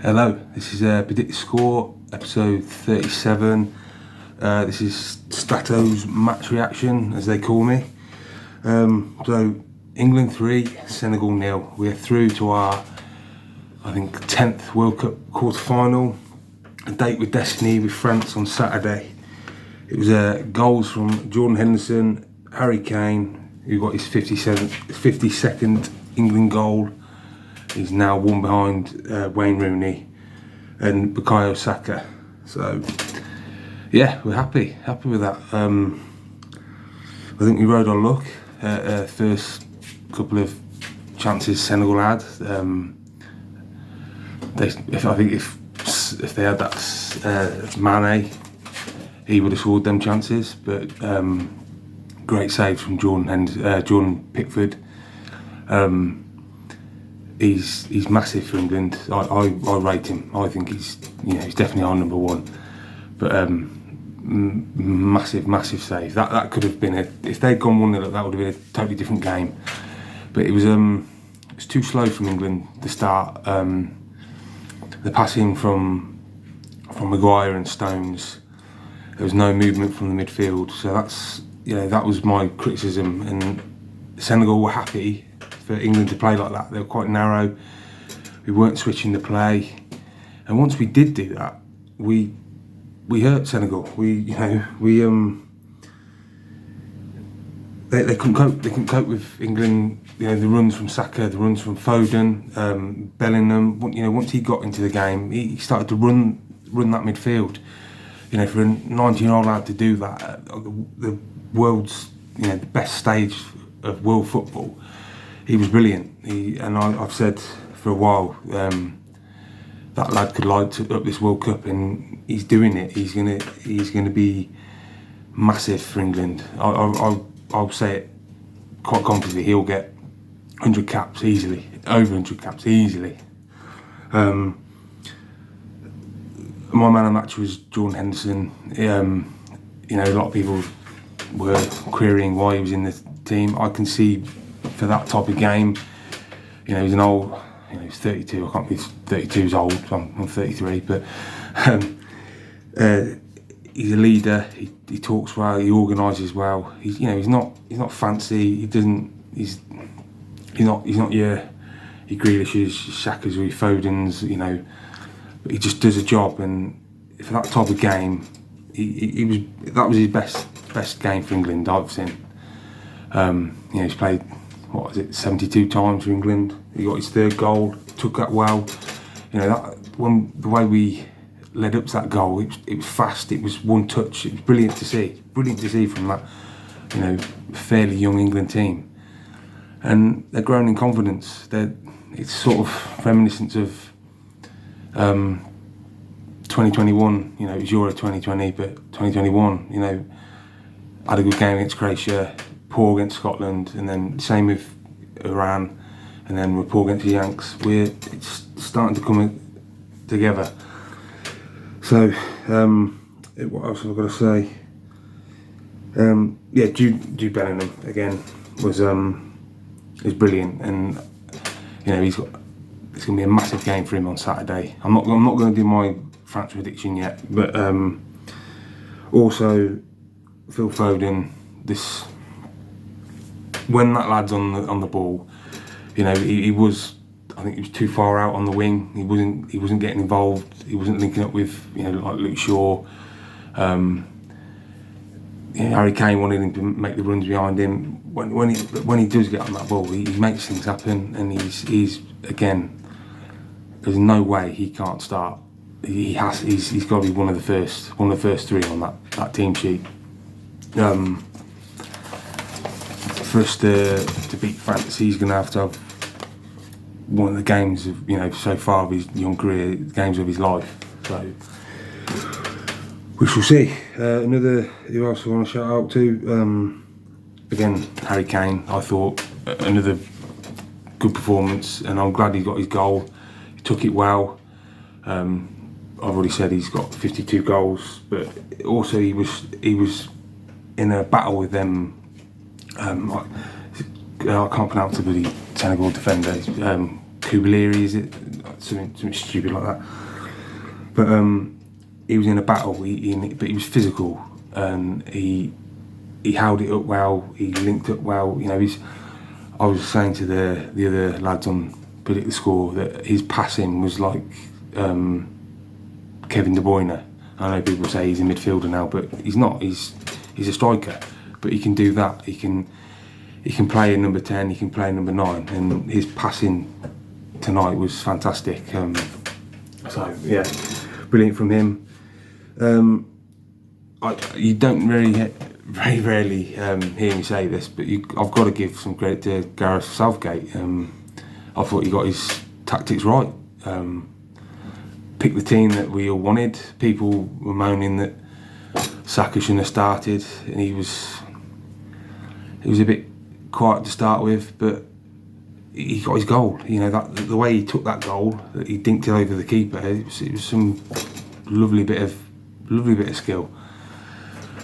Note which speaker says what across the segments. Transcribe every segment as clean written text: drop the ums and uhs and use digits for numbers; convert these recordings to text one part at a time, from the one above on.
Speaker 1: Hello, this is Predict the Score, episode 37. This is Statto's match reaction, as they call me. So, England 3, Senegal 0. We're through to our, I think, 10th World Cup quarter-final. A date with destiny with France on Saturday. It was goals from Jordan Henderson, Harry Kane, who got his 52nd England goal. He's now one behind Wayne Rooney and Bukayo Saka. So, yeah, we're happy with that. I think we rode our luck. First couple of chances Senegal had. If they had that Mane, he would have scored them chances. But great saves from Jordan Pickford. He's massive for England. I rate him. I think he's definitely our number one. But massive save. That could have been if they'd gone 1-0, that would have been a totally different game. But it was too slow from England to start. The passing from Maguire and Stones, there was no movement from the midfield. So that was my criticism. And Senegal were happy for England to play like that. They were quite narrow. We weren't switching the play, and once we did do that, we hurt Senegal. They couldn't cope. They couldn't cope with England. The runs from Saka, the runs from Foden, Bellingham. Once he got into the game, he started to run that midfield. For a 19-year-old lad to do that at the world's the best stage of world football. He was brilliant. I've said for a while that lad could light up this World Cup, and he's doing it. He's gonna be massive for England. I'll say it quite confidently. He'll get 100 caps easily, over 100 caps easily. My man of the match was Jordan Henderson. A lot of people were querying why he was in the team. I can see. For that type of game, he's an old, he's 32. I can't be 32 years old. I'm 33, but he's a leader. He talks well. He organises well. He's not fancy. He's not your Grealish's, Shaka's, or your Foden's. But he just does a job. And for that type of game, that was his best game for England I've seen. He's played. 72 times for England. He got his third goal, took that well. The way we led up to that goal, it was fast, it was one touch, it was brilliant to see from that, fairly young England team. And they're growing in confidence. It's sort of reminiscent of 2021, it was Euro 2020, but 2021, had a good game against Croatia, poor against Scotland, and then same with Iran, and then we're poor against the Yanks. It's starting to come together. So, what else have I got to say? Jude Bellingham again is brilliant, and it's going to be a massive game for him on Saturday. I'm not going to do my France prediction yet, but also Phil Foden. When that lad's on the ball, he was. I think he was too far out on the wing. He wasn't getting involved. He wasn't linking up with like Luke Shaw. Harry Kane wanted him to make the runs behind him. When he does get on that ball, he makes things happen, and he's again. There's no way he can't start. He's got to be one of the first three on that team sheet. For us to beat France, he's going to have one of the games of so far of his young career, games of his life. So we shall see. Who else I want to shout out to? Again, Harry Kane. I thought another good performance, and I'm glad he got his goal. He took it well. I've already said he's got 52 goals, but also he was in a battle with them. I can't pronounce the bloody Senegal defender. Koulibaly, is it? something stupid like that. But he was in a battle, but he was physical, and he held it up well, he linked up well. You know, I was saying to the other lads on Predict the Score that his passing was like Kevin De Bruyne. I know people say he's a midfielder now, but he's not. He's a striker, but he can do that. He can play in number 10. He can play in number 9, and his passing tonight was fantastic. So yeah, brilliant from him. You don't really, very rarely hear me say this, but I've got to give some credit to Gareth Southgate. I thought he got his tactics right. Picked the team that we all wanted. People were moaning that Saka shouldn't have started, and he was a bit quiet to start with, but he got his goal. You know, that the way he took that goal, that he dinked it over the keeper. It was some lovely bit of skill.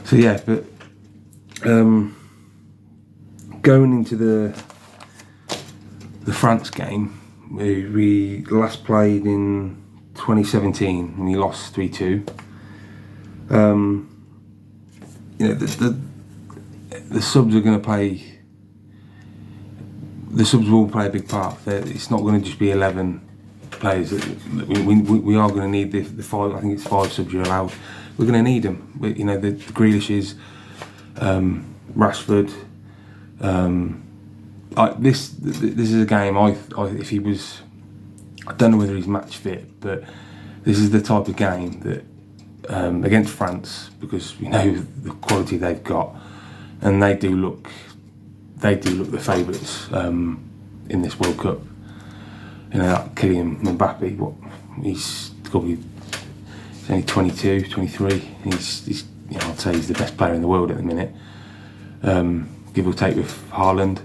Speaker 1: So yeah, but going into the France game, we last played in 2017 and we lost 3-2. You know, the subs are going to play. The subs will play a big part. It's not going to just be 11 players. We are going to need the 5. I think it's 5 subs you're allowed. We're going to need them. You know, the Grealishes, Rashford. This is a game. If he was, I don't know whether he's match fit, but this is the type of game that against France, because we know the quality they've got, and they do look the favourites in this World Cup. You know, that Kylian Mbappe, he's only 22, 23. He's you know, I'd say he's the best player in the world at the minute, give or take with Haaland.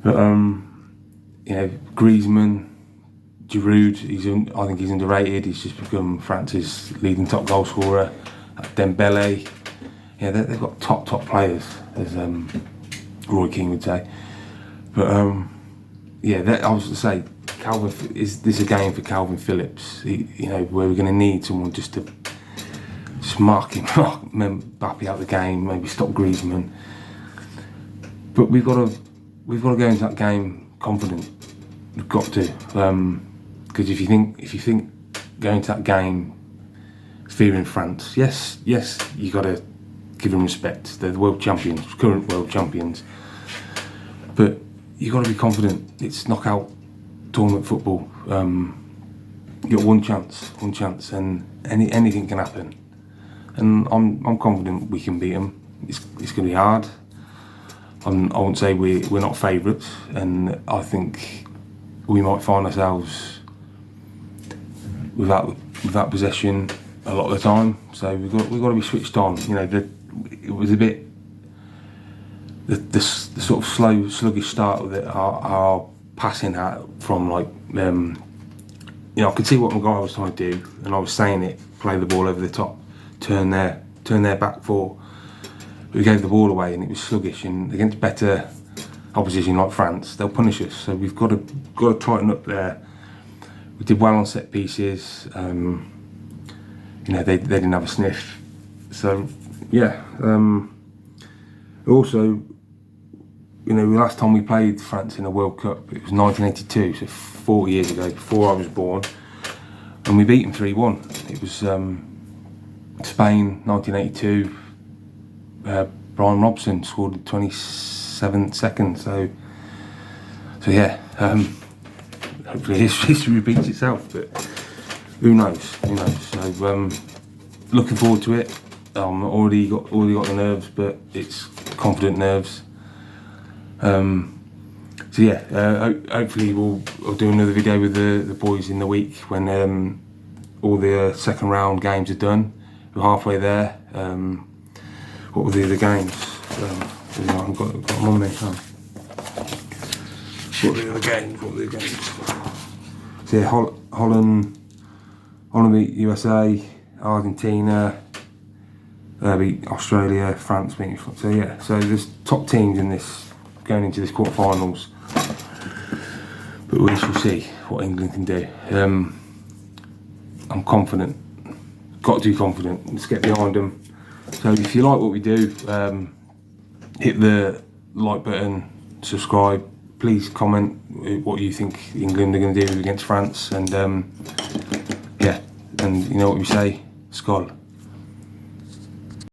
Speaker 1: But you know, Griezmann, Giroud, I think he's underrated. He's just become France's leading top goal scorer. Dembele, yeah, they've got top players, as Roy Keane would say. But yeah, I was to say, is this a game for Calvin Phillips? You know, where we're going to need someone just to mark Mbappe out of the game, maybe stop Griezmann. But we've got to go into that game confident. We've got to, because if you think going into that game fearing France, yes, you got to give them respect. They're the world champions, current world champions. But you got to be confident. It's knockout tournament football. You got one chance, and anything can happen. And I'm confident we can beat them. It's going to be hard. I won't say we're not favourites, and I think we might find ourselves without possession a lot of the time. So we've got to be switched on. You know, it was a bit the sort of slow, sluggish start of it. Our passing from like you know, I could see what Maguire was trying to do, and I was saying it: play the ball over the top, turn their back four. We gave the ball away, and it was sluggish. And against better opposition like France, they'll punish us. So we've got to tighten up there. We did well on set pieces. You know, they didn't have a sniff. So yeah. Also, you know, the last time we played France in a World Cup, it was 1982, so 40 years ago, before I was born, and we beat them 3-1. It was Spain, 1982. Brian Robson scored in 27 seconds. So yeah. Hopefully history repeats itself, but who knows? So looking forward to it. Already got the nerves, but it's confident nerves. So yeah, hopefully we'll do another video with the boys in the week when all the second round games are done. We're halfway there. What were the other games? I haven't got them on me. What were the other games? So yeah, Holland beat USA, Argentina, beat Australia, France beat. So yeah, so there's top teams in this going into this quarterfinals. but we shall see what England can do. I'm confident. Got to be confident. Let's get behind them. So if you like what we do, hit the like button, subscribe. Please comment what you think England are going to do against France, and yeah, and you know what we say, Skol.